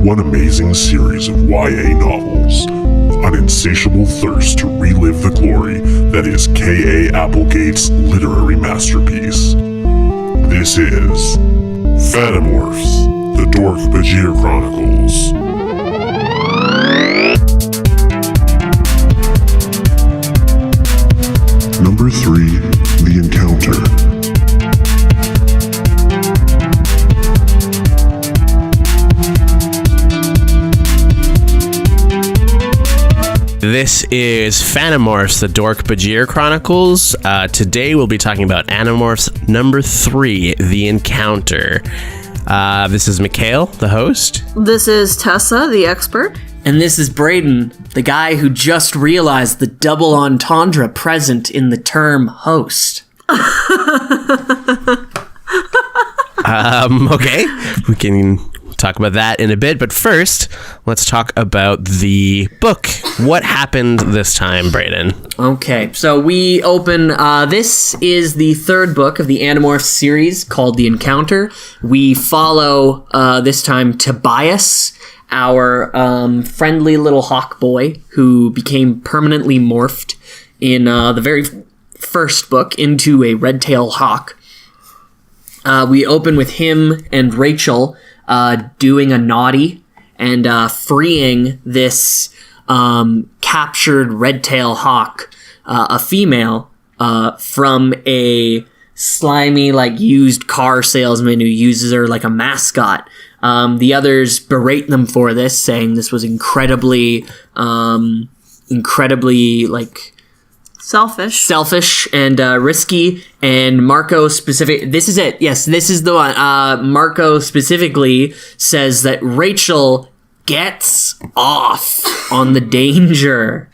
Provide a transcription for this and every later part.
one amazing series of YA novels, an insatiable thirst to relive the glory that is K.A. Applegate's literary masterpiece. This is Fanimorphs, the Dork-Bajir Chronicles. Number 3, The Encounter. This is Fanimorphs, the Dork-Bajir Chronicles. Today we'll be talking about Animorphs number 3, The Encounter. This is Mikhail, the host. This is Tessa, the expert. And this is Braden, the guy who just realized the double entendre present in the term host. Okay, we can talk about that in a bit, but first, let's talk about the book. What happened this time, Braden? Okay, so we open, this is the third book of the Animorphs series called The Encounter. We follow, this time, Tobias, our friendly little hawk boy who became permanently morphed in the very first book into a red-tailed hawk. We open with him and Rachel doing a naughty and freeing this captured red-tailed hawk, a female, from a slimy, used car salesman who uses her like a mascot. The others berate them for this, saying this was incredibly, selfish and risky. And Marco this is it. Yes, this is the one. Marco specifically says that Rachel gets off on the danger.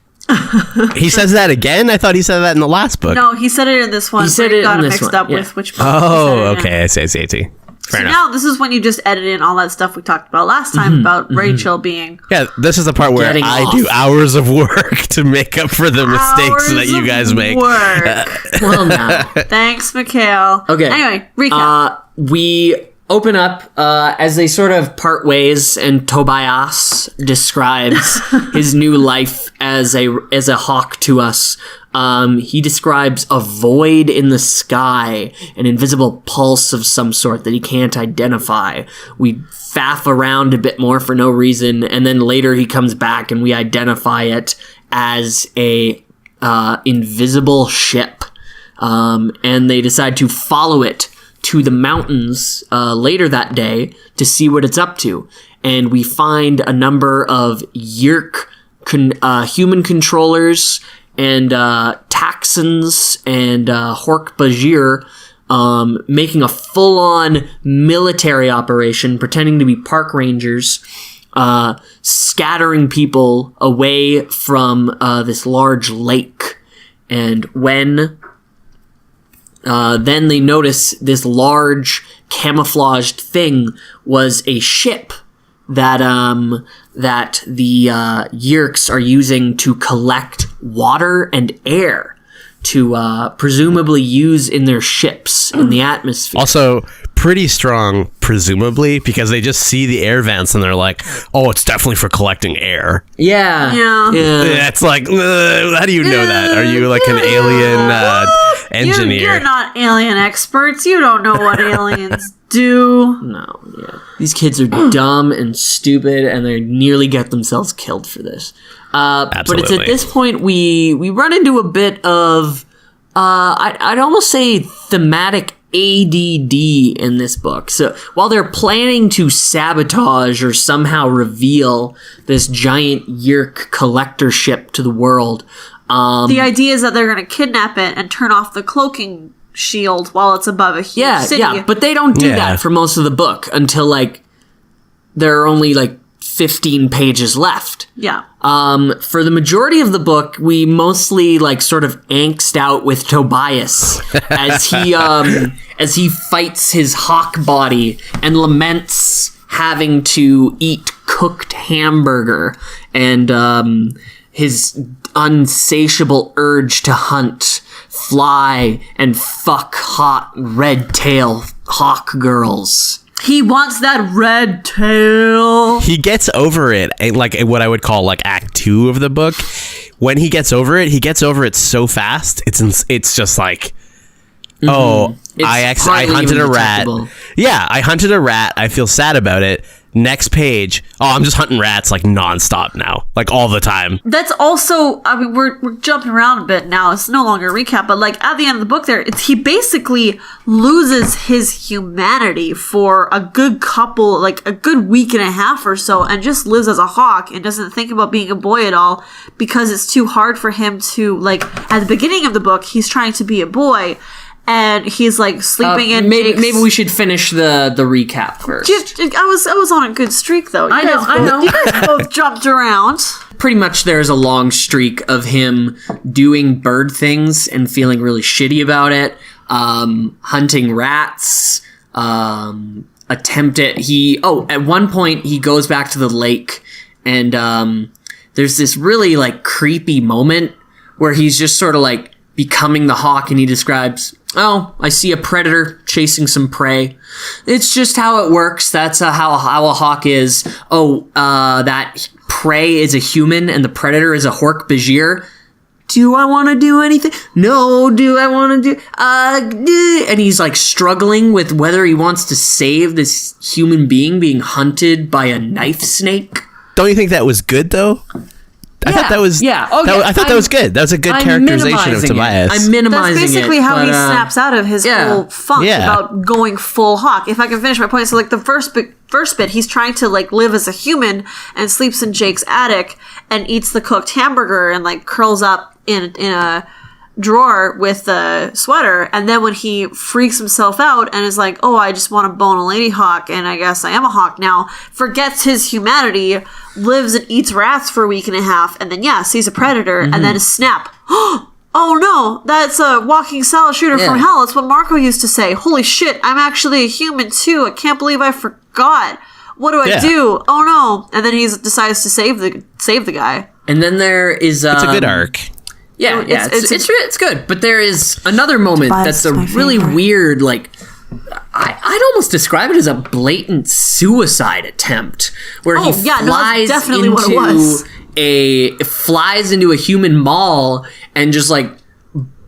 He says that again? I thought he said that in the last book. No, he said it in this one. He said it got in it this mixed one, up yeah. with which book. Oh, okay. I see. Fair enough. Now this is when you just edit in all that stuff we talked about last time about Rachel being... Yeah, this is the part where Getting I off. do hours of work to make up for the mistakes that you guys make. Well, now. Thanks, Mikhail. Okay. Anyway, recap. We open up as they sort of part ways, and Tobias describes his new life as a hawk to us. He describes a void in the sky, an invisible pulse of some sort that he can't identify. We faff around a bit more for no reason, and then later he comes back and we identify it as a invisible ship. And they decide to follow it to the mountains later that day to see what it's up to. And we find a number of Yerk human controllers and Taxons and Dork-Bajir making a full-on military operation, pretending to be park rangers, scattering people away from this large lake. And when then they notice this large camouflaged thing was a ship that the Yerks are using to collect water and air to presumably use in their ships in the atmosphere. Also, pretty strong, presumably, because they just see the air vents and they're like, oh, it's definitely for collecting air. Yeah. It's like, how do you know that? Are you like an alien engineer? You're not alien experts. You don't know what aliens do. No, yeah. These kids are dumb and stupid, and they nearly get themselves killed for this. But it's at this point we run into a bit of, I'd almost say thematic ADD in this book. So while they're planning to sabotage or somehow reveal this giant Yerk collector ship to the world, the idea is that they're going to kidnap it and turn off the cloaking shield while it's above a huge city. Yeah, but they don't do that for most of the book until there are only 15 pages left. Yeah. For the majority of the book, we mostly sort of angst out with Tobias as he fights his hawk body and laments having to eat cooked hamburger and his unsatiable urge to hunt, fly, and fuck hot red tail hawk girls. He wants that red tail. He gets over it, like what I would call like Act 2 of the book. When he gets over it so fast. It's just like, oh, I hunted a rat. Yeah, I hunted a rat. I feel sad about it. Next page. Oh, I'm just hunting rats like nonstop now, like all the time. That's also, I mean, we're jumping around a bit now. It's no longer a recap, but like at the end of the book there, he basically loses his humanity for a good couple, like a good week and a half or so, and just lives as a hawk and doesn't think about being a boy at all because it's too hard for him to, like, at the beginning of the book, he's trying to be a boy. And he's like sleeping in. Maybe we should finish the recap first. I was on a good streak though. I know. You guys both jumped around. Pretty much, there's a long streak of him doing bird things and feeling really shitty about it. Hunting rats. At one point he goes back to the lake, and there's this really like creepy moment where he's just sort of like becoming the hawk, and he describes, oh, I see a predator chasing some prey. It's just how it works. That's how a hawk is. Oh, that prey is a human and the predator is a Dork-Bajir. Do I want to do anything? No. Do I want to do? And he's like struggling with whether he wants to save this human being being hunted by a knife snake. Don't you think that was good though? I thought that was I thought that was good. That was a good characterization of Tobias. I'm minimizing it. That's basically how he snaps out of his whole funk about going full hawk. If I can finish my point, so like the first bit, he's trying to like live as a human and sleeps in Jake's attic and eats the cooked hamburger and like curls up in a drawer with the sweater, and then when he freaks himself out and is like, oh, I just want to bone a lady hawk and I guess I am a hawk now, forgets his humanity, lives and eats rats for a week and a half, and then sees a predator, and then snap. Oh no, that's a walking salad shooter from hell. It's what Marco used to say. Holy shit, I'm actually a human too. I can't believe I forgot. What do I do? Oh no. And then he decides to save the guy. And then there is it's a good arc. Yeah, it's good. But there is another moment that's a really weird, like, I'd almost describe it as a blatant suicide attempt, where he flies into a human mall and just like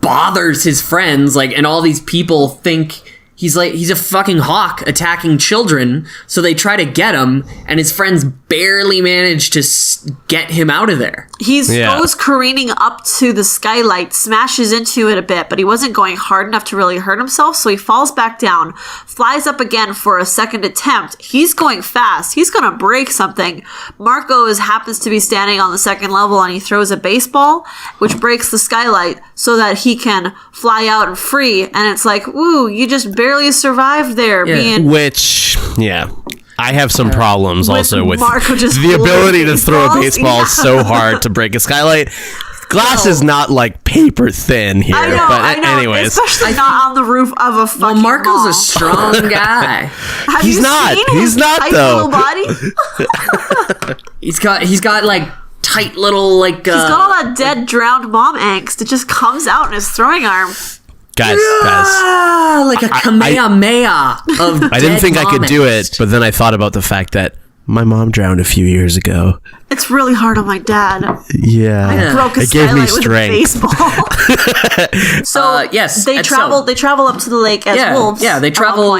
bothers his friends, like, and all these people think he's a fucking hawk attacking children, so they try to get him, and his friends barely manage to get him out of there. He goes careening up to the skylight, smashes into it a bit, but he wasn't going hard enough to really hurt himself, so he falls back down, flies up again for a second attempt. He's going fast. He's going to break something. Marco happens to be standing on the second level, and he throws a baseball, which breaks the skylight so that he can fly out and free, and it's like, ooh, you just barely survived there. I have some problems also with Marco just the ability to throw a baseball so hard to break a skylight. Glass is not like paper thin here. I know. Anyways, especially not on the roof of a fucking Well, Marco's mall. a strong guy. He's not though. Body? He's got like tight little like. He's got all that dead, drowned mom angst. It just comes out in his throwing arm. Guys, like a kamehameha of I didn't think I could do it, but then I thought about the fact that my mom drowned a few years ago. It's really hard on my dad. Yeah. I broke a skylight with a baseball. So they travel up to the lake as wolves. Yeah, they travel.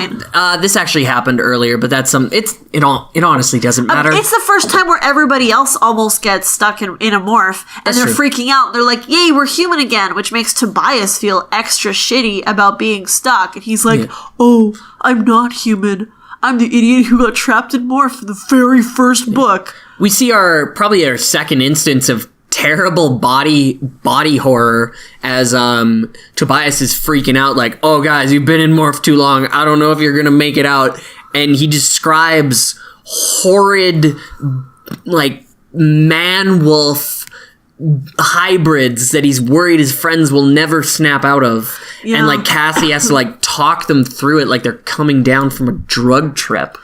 This actually happened earlier, but that's it honestly doesn't matter. It's the first time where everybody else almost gets stuck in a morph, and they're freaking out. They're like, "Yay, we're human again," which makes Tobias feel extra shitty about being stuck. And he's like, "Oh, I'm not human. I'm the idiot who got trapped in morph in the very first book." We see probably our second instance of terrible body horror as Tobias is freaking out, like, "Oh guys, you've been in morph too long. I don't know if you're gonna make it out." And he describes horrid, like, man-wolf hybrids that he's worried his friends will never snap out of. Yeah. And like Cassie has to like talk them through it like they're coming down from a drug trip.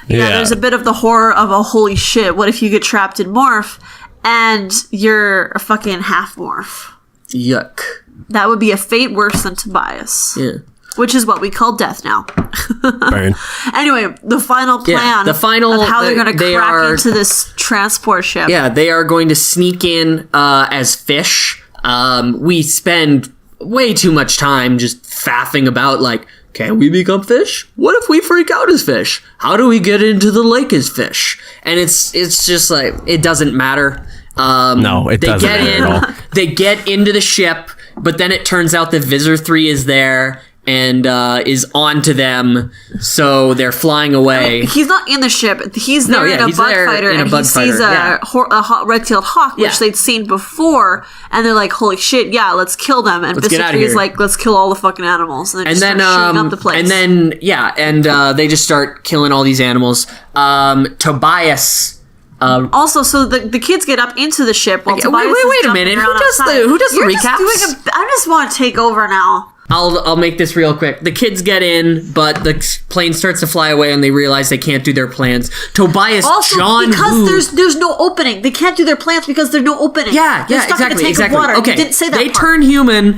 Yeah, there's a bit of the horror of a holy shit, what if you get trapped in morph and you're a fucking half morph? Yuck. That would be a fate worse than Tobias. Yeah. which is what we call death now. Burn. Anyway, the final plan of how they're going to crack into this transport ship. Yeah, they are going to sneak in as fish. We spend way too much time just faffing about, like, can we become fish? What if we freak out as fish? How do we get into the lake as fish? And it's just like, it doesn't matter. No, it doesn't matter at all. They get into the ship, but then it turns out that Visor 3 is there and is on to them, so they're flying away. He's not in the ship. He's there in a bug fighter, and he sees a red-tailed hawk, which they'd seen before, and they're like, holy shit, yeah, let's kill them. And Visor 3 is like, let's kill all the fucking animals. And then shooting up the place. They just start killing all these animals. Tobias... also, so the kids get up into the ship while Tobias wait a minute. Who does the recaps? I just want to take over now. I'll make this real quick. The kids get in, but the plane starts to fly away, and they realize they can't do their plans. Tobias, also, John because Woo. there's no opening. They can't do their plans because there's no opening. Yeah, exactly. Okay, you didn't say that they part. turn human.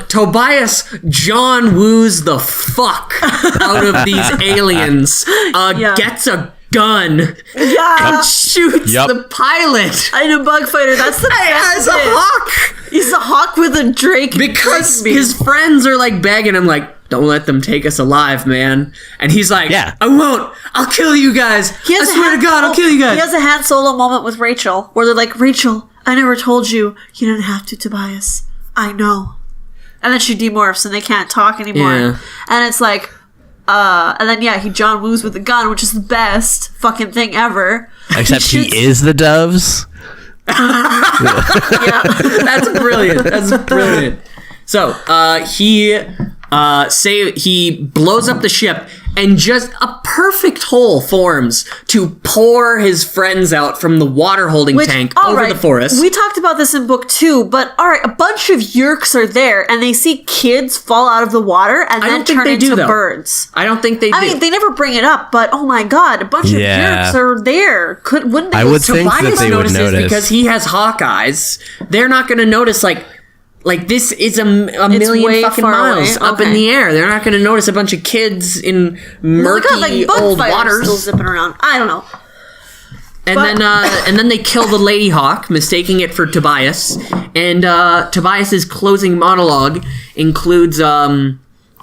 Tobias John Woos the fuck out of these aliens. Gets a gun and shoots the pilot. In a bug fighter, that's the best. As a hawk. He's a hawk with a drake. Because his friends are like begging him, like, don't let them take us alive, man. And he's like, I won't. I'll kill you guys. I swear to God, I'll kill you guys. He has a Han Solo moment with Rachel where they're like, Rachel, I never told you. You didn't have to, Tobias. I know. And then she demorphs and they can't talk anymore. Yeah. And it's like, and then he John Woos with the gun, which is the best fucking thing ever. Except he is the doves. That's brilliant. So he blows up the ship, and just a perfect hole forms to pour his friends out from the water holding tank over the forest. We talked about this in book 2, but a bunch of Yeerks are there, and they see kids fall out of the water and then turn into birds. I don't think they do. I mean, they never bring it up, but oh my god, a bunch of Yeerks are there. Wouldn't they? I would think that they would notice because he has hawk eyes. They're not going to notice like this is a million fucking miles up in the air. They're not going to notice a bunch of kids in murky old waters still zipping around. I don't know. And then they kill the Lady Hawk, mistaking it for Tobias. And Tobias's closing monologue includes a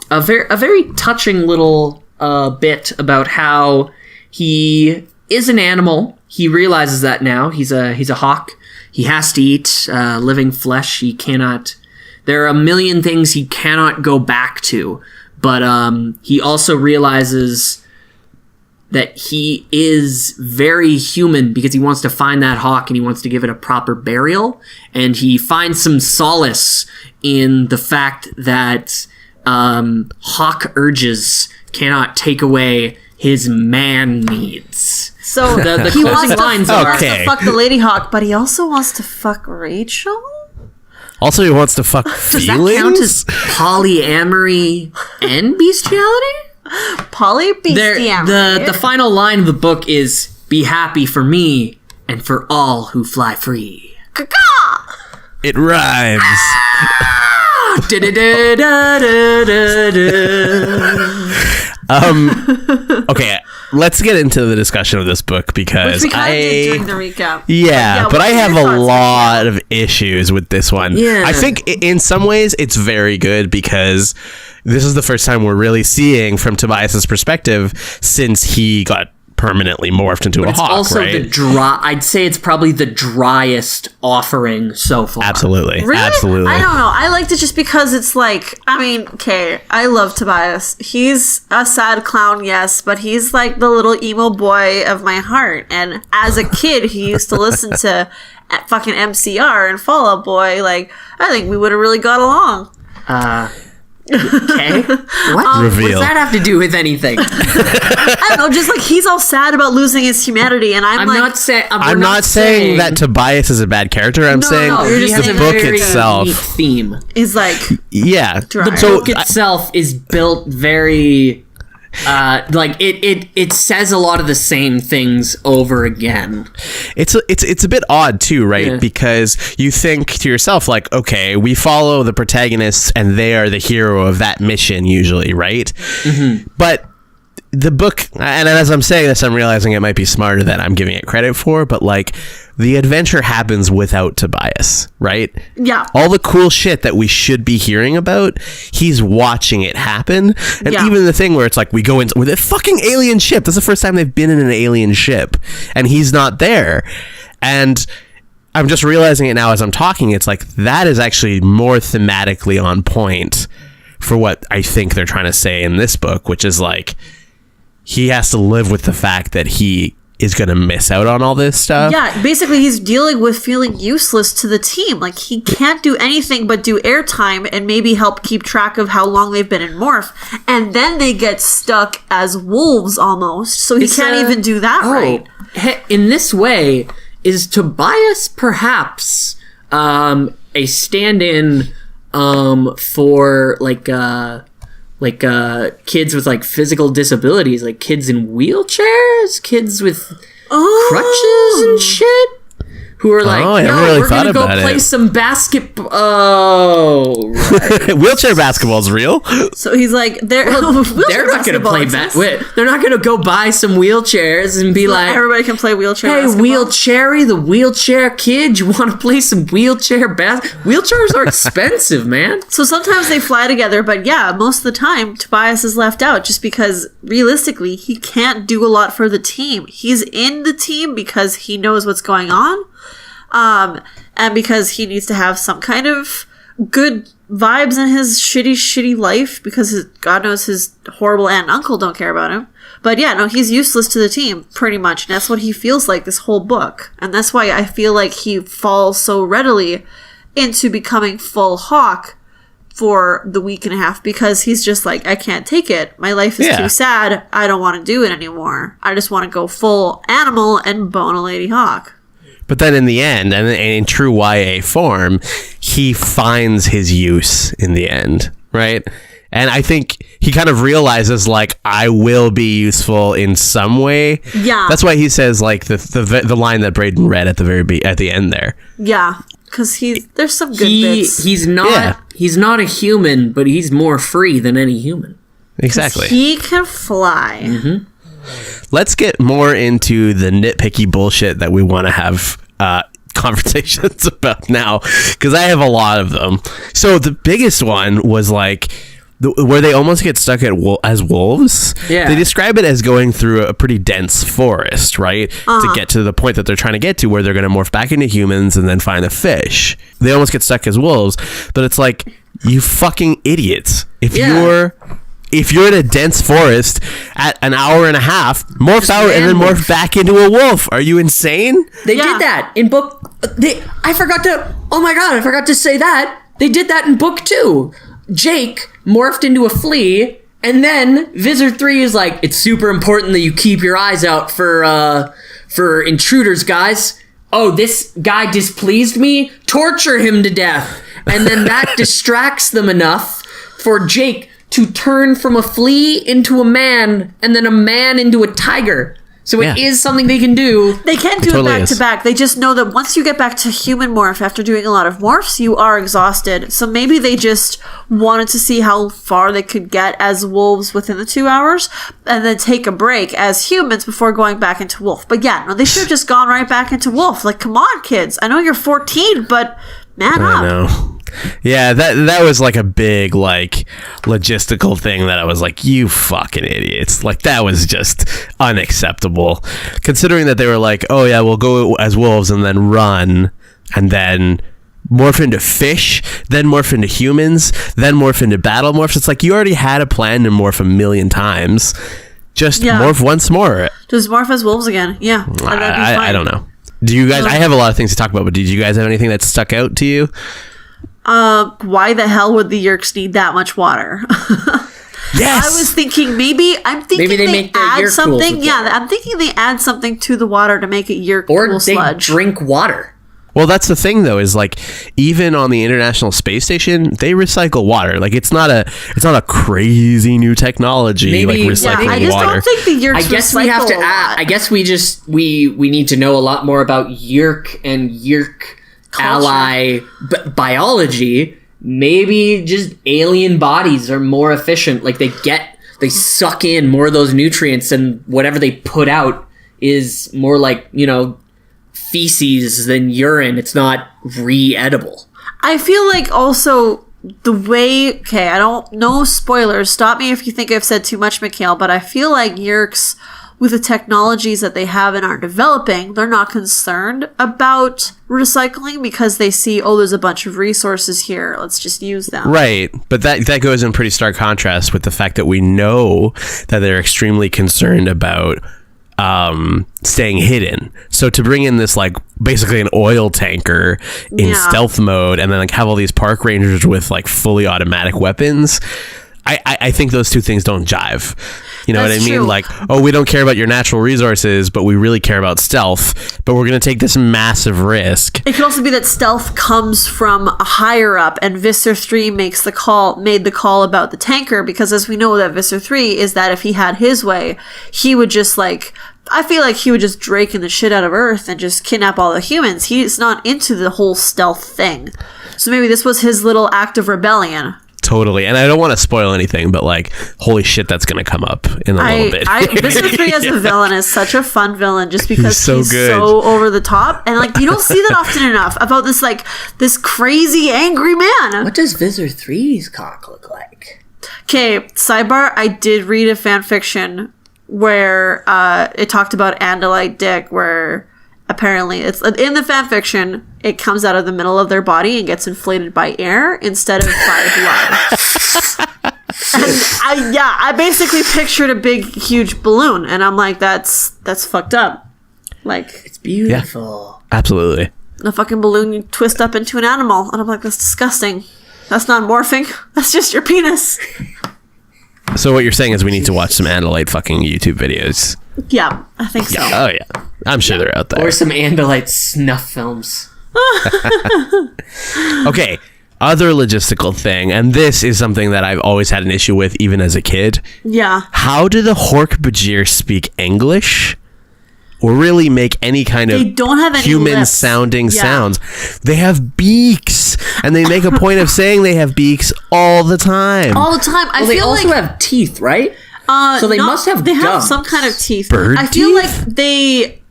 very touching little bit about how he is an animal. He realizes that now. He's a hawk. He has to eat living flesh. He cannot... There are a million things he cannot go back to. But he also realizes that he is very human because he wants to find that hawk and he wants to give it a proper burial. And he finds some solace in the fact that hawk urges cannot take away his man needs. So the he wants lines to fuck the Lady Hawk, but he also wants to fuck Rachel? Also, he wants to fuck feelings? Does that count as polyamory and bestiality? Polybestiality. The final line of the book is, be happy for me and for all who fly free. It rhymes. Okay, let's get into the discussion of this book because we kind of did during the recap. Yeah, but I have a lot of issues with this one. Yeah. I think in some ways it's very good because this is the first time we're really seeing from Tobias's perspective since he got permanently morphed into a hawk, also right? I'd say it's probably the driest offering so far. Absolutely. Really? Absolutely. I don't know. I liked it just because it's like, I mean, okay, I love Tobias. He's a sad clown, yes, but he's like the little emo boy of my heart. And as a kid, he used to listen to fucking MCR and Fall Out Boy. Like, I think we would have really got along. Okay. What? Reveal. What does that have to do with anything? I don't know, just like he's all sad about losing his humanity, and I'm not saying that Tobias is a bad character. I'm saying the book itself theme is like the book itself is built very Like it says a lot of the same things over again. It's a bit odd too, right? Yeah. Because you think to yourself like, okay, we follow the protagonists and they are the hero of that mission usually, right? Mm-hmm. But the book, and as I'm saying this, I'm realizing it might be smarter than I'm giving it credit for, but like the adventure happens without Tobias, right? Yeah. All the cool shit that we should be hearing about, he's watching it happen. And even the thing where it's like we go into with a fucking alien ship. That's the first time they've been in an alien ship and he's not there. And I'm just realizing it now as I'm talking. It's like that is actually more thematically on point for what I think they're trying to say in this book, which is like he has to live with the fact that he is going to miss out on all this stuff. Yeah, basically he's dealing with feeling useless to the team. Like he can't do anything but do airtime and maybe help keep track of how long they've been in Morph. And then they get stuck as wolves almost. So he can't even do that right. In this way, is Tobias perhaps a stand-in for kids with like physical disabilities, like kids in wheelchairs, kids with crutches and shit, who are like, we're gonna go play some basketball. Oh, right. Wheelchair basketball's real. So he's like, they're not gonna play they're not gonna go buy some wheelchairs and be like, everybody can play wheelchair basketball. Hey, Wheelchairy, the wheelchair kid, you want to play some wheelchair Wheelchairs are expensive, man. So sometimes they fly together, but yeah, most of the time Tobias is left out just because realistically he can't do a lot for the team. He's in the team because he knows what's going on. And because he needs to have some kind of good vibes in his shitty life because God knows his horrible aunt and uncle don't care about him. But yeah, no, he's useless to the team pretty much. And that's what he feels like this whole book. And that's why I feel like he falls so readily into becoming full Hawk for the week and a half because he's just like, I can't take it. My life is too sad. I don't want to do it anymore. I just want to go full animal and bone a Lady Hawk. But then in the end, and in true YA form, he finds his use in the end, right? And I think he kind of realizes, like, I will be useful in some way. Yeah. That's why he says, like, the line that Braden read at the end there. Yeah, because there's some good bits. He's not a human, but he's more free than any human. Exactly. He can fly. Mm-hmm. Let's get more into the nitpicky bullshit that we want to have conversations about now, because I have a lot of them. So the biggest one was like where they almost get stuck as wolves. Yeah. They describe it as going through a pretty dense forest, right? To get to the point that they're trying to get to where they're going to morph back into humans and then find a fish. They almost get stuck as wolves, but it's like, you fucking idiots. If you're in a dense forest at an hour and a half, morph out and then morph back into a wolf. Are you insane? They did that in book. I forgot to say that. They did that in book 2. Jake morphed into a flea, and then Vizard 3 is like, it's super important that you keep your eyes out for intruders, guys. Oh, this guy displeased me? Torture him to death. And then that distracts them enough for Jake to turn from a flea into a man, and then a man into a tiger. So it is something they can do. They can do it back to back. They just know that once you get back to human morph after doing a lot of morphs, you are exhausted. So maybe they just wanted to see how far they could get as wolves within the 2 hours, and then take a break as humans before going back into wolf. But yeah, no, they should have just gone right back into wolf. Like, come on, kids. I know you're 14, but man up. I know. Yeah, that was like a big, like, logistical thing that I was like, you fucking idiots. Like, that was just unacceptable. Considering that they were like, oh yeah, we'll go as wolves and then run and then morph into fish, then morph into humans, then morph into battle morphs. It's like, you already had a plan to morph a million times. Just morph once more. Just morph as wolves again. Yeah. I don't know. Do you guys, I have a lot of things to talk about, but did you guys have anything that stuck out to you? Why the hell would the Yeerks need that much water? Yes. I was thinking maybe they make add something. Yeah, I'm thinking they add something to the water to make it Yeerk or cool sludge. Or they drink water. Well, that's the thing, though, is like even on the International Space Station, they recycle water. Like it's not a crazy new technology. Maybe, like recycling I just water. don't think the Yeerks I guess we have to add. I guess we need to know a lot more about Yeerk and Yeerk ally biology. Maybe just alien bodies are more efficient. Like they suck in more of those nutrients, and whatever they put out is more like, feces than urine. It's not re-edible. I feel like also the way, I don't know, spoilers, stop me if you think I've said too much, Mikhail, but I feel like Yeerks, with the technologies that they have and are developing, they're not concerned about recycling because they see, there's a bunch of resources here, let's just use them. Right, but that goes in pretty stark contrast with the fact that we know that they're extremely concerned about staying hidden. So to bring in this like basically an oil tanker in stealth mode, and then like have all these park rangers with like fully automatic weapons, I think those two things don't jive. You know That's what I mean? true. Like, we don't care about your natural resources, but we really care about stealth. But we're going to take this massive risk. It could also be that stealth comes from a higher up, and Visser 3 made the call about the tanker, because as we know that Visser 3 is that if he had his way, he would just I feel like he would just Drake in the shit out of Earth and just kidnap all the humans. He's not into the whole stealth thing. So maybe this was his little act of rebellion. Totally. And I don't want to spoil anything, but like, holy shit, that's going to come up in a little bit. Visser 3 as a villain is such a fun villain just because he's so over the top. And like, you don't see that often enough about this crazy angry man. What does Visser 3's cock look like? Okay, sidebar, I did read a fan fiction where it talked about Andalite dick, where apparently it's in the fan fiction, it comes out of the middle of their body and gets inflated by air instead of by blood. And I basically pictured a big huge balloon, and I'm like, that's fucked up. Like, it's beautiful. Yeah, absolutely. The fucking balloon you twist up into an animal, and I'm like, that's disgusting. That's not morphing. That's just your penis. So what you're saying is we need to watch some Andalite fucking YouTube videos. Yeah, I think so. Oh yeah, I'm sure they're out there. Or some Andalite snuff films. Okay, other logistical thing, and this is something that I've always had an issue with even as a kid. Yeah. How do the Dork-Bajir speak English? Or really make any kind of they don't have any human-sounding sounds. They have beaks, and they make a point of saying they have beaks all the time. All the time. I Well, they feel also like have teeth, right? So they must have They have gums. some kind of teeth. Bird I feel teeth? like they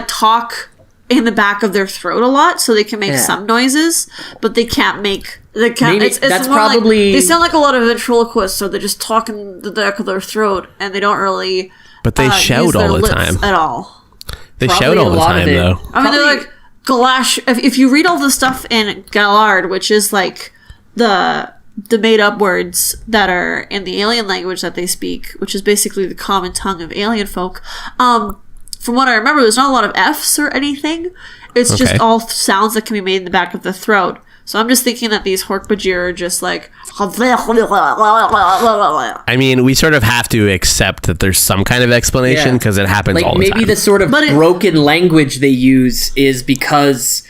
talk in the back of their throat a lot, so they can make some noises, but they can't make. They can't. Maybe it's that's more probably- like, they sound like a lot of ventriloquists, so they're just talking in the back of their throat, and they don't really. But they shout use their all the lips time. at all. They Probably shout all a the lot of time, it. though. I mean, they're like Galash. If you read all the stuff in Galard, which is like the made up words that are in the alien language that they speak, which is basically the common tongue of alien folk. From what I remember, there's not a lot of F's or anything. It's just all sounds that can be made in the back of the throat. So I'm just thinking that these Dork-Bajir are just like. I mean, we sort of have to accept that there's some kind of explanation because it happens all the time. Maybe the sort of broken language they use is because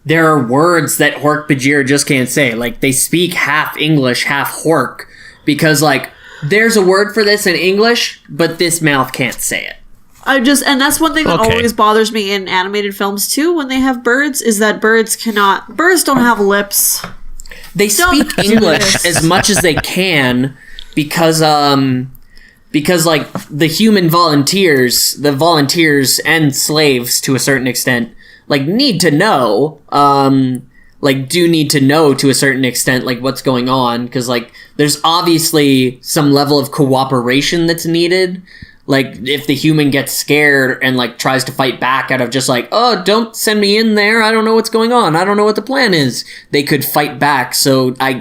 there are words that Dork-Bajir just can't say. Like, they speak half English, half Hork, because, like, there's a word for this in English, but this mouth can't say it. And that's one thing that always bothers me in animated films too, when they have birds, is that birds don't have lips. They speak English as much as they can because like the human volunteers and slaves to a certain extent, like need to know, do need to know to a certain extent, like what's going on. Cause like there's obviously some level of cooperation that's needed. Like, if the human gets scared and, like, tries to fight back out of just like, oh, don't send me in there, I don't know what's going on, I don't know what the plan is, they could fight back. So, I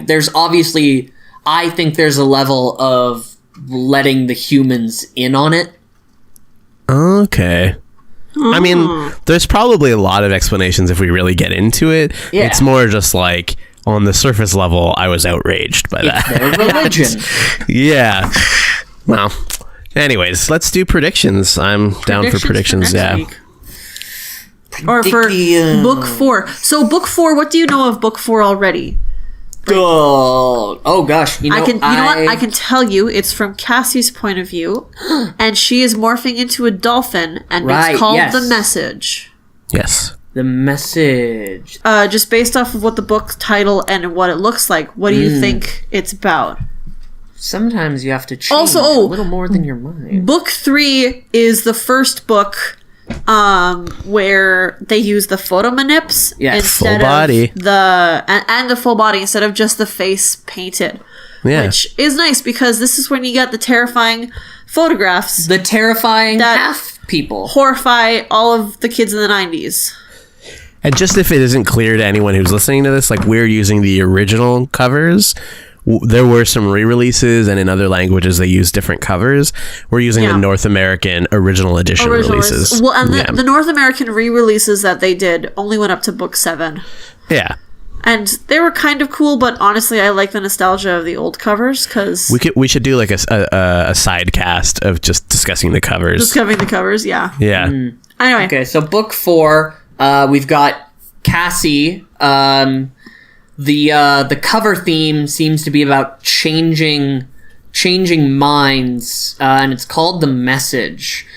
think there's a level of letting the humans in on it. Okay. I mean, there's probably a lot of explanations if we really get into it. Yeah. It's more just like, on the surface level, I was outraged by that. Their religion. Yeah. Well... Anyways, let's do predictions. I'm down for predictions. next week. Or for book 4. So book 4, what do you know of book 4 already? Oh gosh, you know what? I can tell you, it's from Cassie's point of view, and she is morphing into a dolphin, and it's called The Message. Yes. The Message. Just based off of what the book title and what it looks like, what do you think it's about? Sometimes you have to change a little more than your mind. Book 3 is the first book where they use the photomanips instead full body. of and the full body instead of just the face painted. Yeah. Which is nice because this is when you get the terrifying photographs. The terrifying half people. Horrify all of the kids in the 90s. And just if it isn't clear to anyone who's listening to this, like, we're using the original covers. There were some re-releases, and in other languages they use different covers. We're using the North American original edition releases. Well, and the North American re-releases that they did only went up to book 7. Yeah. And they were kind of cool, but honestly, I like the nostalgia of the old covers because we should do like a side cast of just discussing the covers. Discussing the covers, yeah. Yeah. Anyway, okay. So book 4, we've got Cassie. The cover theme seems to be about changing minds, and it's called The Message.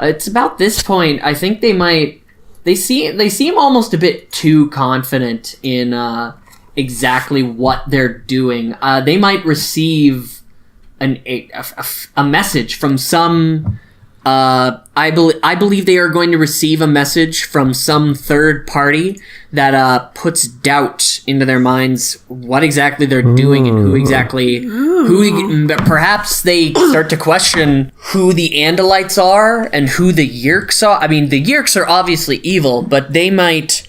It's about this point. I think they seem almost a bit too confident in exactly what they're doing. They might receive a message from some. I believe they are going to receive a message from some third party that puts doubt into their minds what exactly they're doing and perhaps they start to question who the Andalites are and who the Yeerks are. I mean, the Yeerks are obviously evil, but they might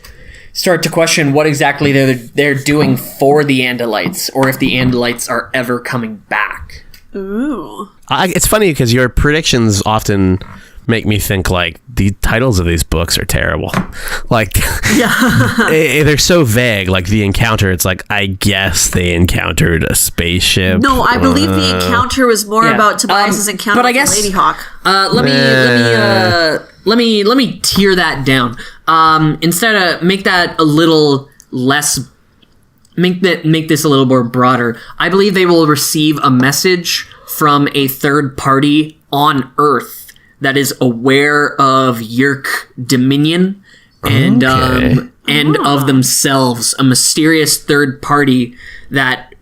start to question what exactly they're doing for the Andalites, or if the Andalites are ever coming back. Ooh. It's funny because your predictions often make me think like the titles of these books are terrible. Like, they're so vague. Like the encounter, it's like, I guess they encountered a spaceship. No, I believe the encounter was more about Tobias's encounter with Lady Hawk. Let me tear that down. Instead of make that a little less. Make this a little more broader. I believe they will receive a message from a third party on Earth that is aware of Yeerk dominion and of themselves. A mysterious third party that,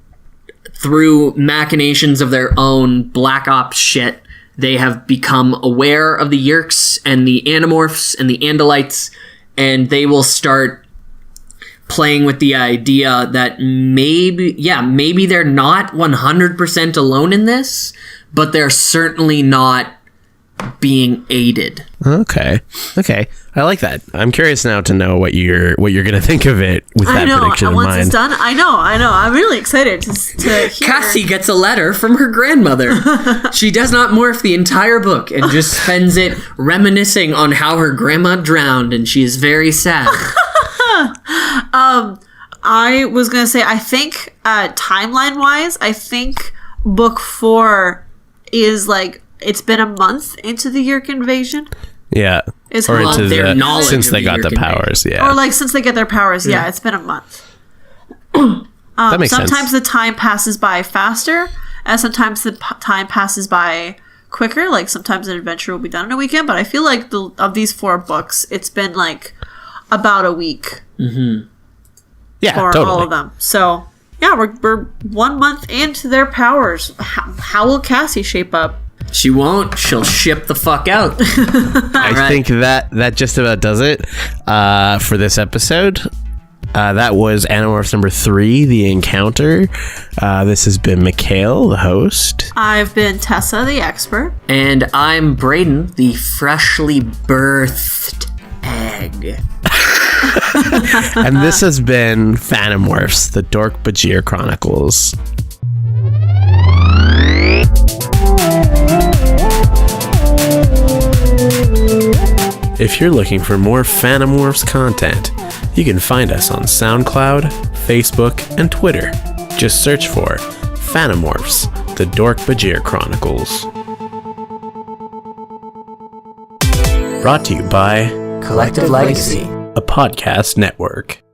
through machinations of their own black ops shit, they have become aware of the Yeerks and the Animorphs and the Andalites, and they will start playing with the idea that maybe they're not 100% alone in this, but they're certainly not being aided. Okay. I like that. I'm curious now to know what you're gonna think of it with that prediction in mind. Once it's done, I know. I'm really excited to hear. Cassie gets a letter from her grandmother. She does not morph the entire book and just spends it reminiscing on how her grandma drowned, and she is very sad. I was gonna say, I think timeline wise, I think book 4 is like, it's been a month into the Yeerk invasion. Yeah. It's or into their knowledge since they got the powers. Yeah. Or like since they get their powers. Yeah, it's been a month. That makes sense. Sometimes the time passes by faster, and sometimes the time passes by quicker. Like sometimes an adventure will be done in a weekend, but I feel like of these 4 books, it's been like about a week. Mm-hmm. Yeah, for totally. all of them. So yeah, we're 1 month into their powers. How will Cassie shape up? She won't. She'll ship the fuck out. I think that just about does it for this episode. That was Animorphs number 3, The Encounter. This has been Mikhail, the host. I've been Tessa, the expert. And I'm Braden, the freshly birthed egg. And this has been Fanimorphs, the Dork-Bajir Chronicles. If you're looking for more Fanimorphs content, you can find us on SoundCloud, Facebook, and Twitter. Just search for Fanimorphs, the Dork-Bajir Chronicles. Brought to you by Collective Legacy. a podcast network.